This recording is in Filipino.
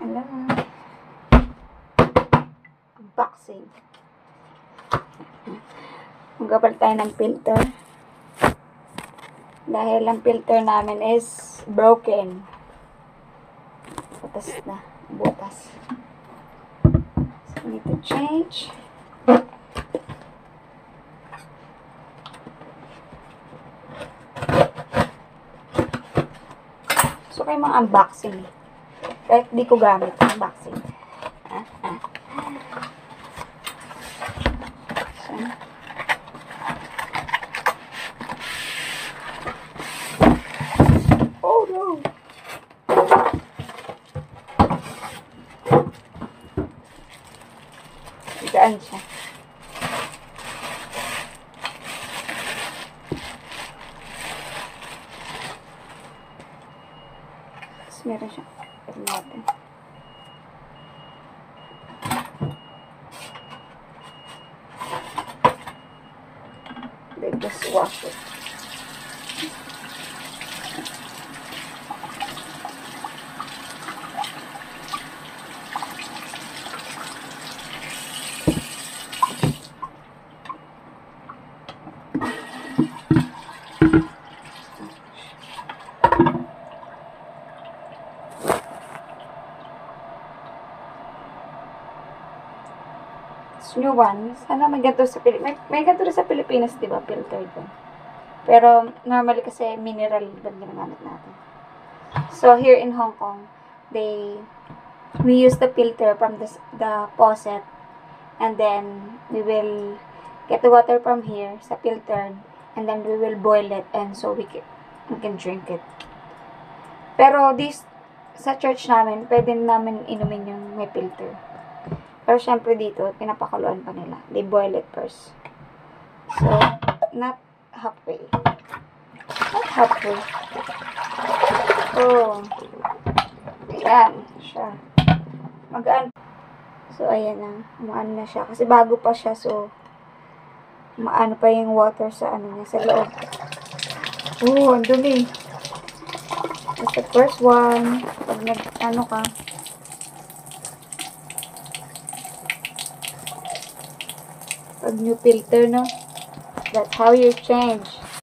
Alam mo. Unboxing. Magkapal tayo ng filter. Dahil ang filter namin is broken. Butas na. Butas. So, we need to change. So, kayo mga unboxing. Kahit di ko gamit, unboxing. So, oh no! Gaan siya. Tapos meron siya. Ito natin. Then just wash it. New one. Sana may ganito sa Pilipinas. May ganito sa Pilipinas, di ba? Filter doon. Pero, normally kasi mineral doon ginagamit natin. So, here in Hong Kong, we use the filter from the faucet. And then, we will get the water from here sa filter. And then, we will boil it. And so, we can drink it. Pero, sa church namin, pwede namin inumin yung may filter. Pero syempre dito, pinapakuluan pa nila. They boil it first. So, not halfway. Not halfway. Oh. Ayan. Siya. Magaan. So, ayan na. Maano na siya. Kasi bago pa siya. So, maano pa yung water sa ano niya, sa loob. Oh, ang dumi. That's the first one. Pag ano ka. Pag new filter, no? That's how you change.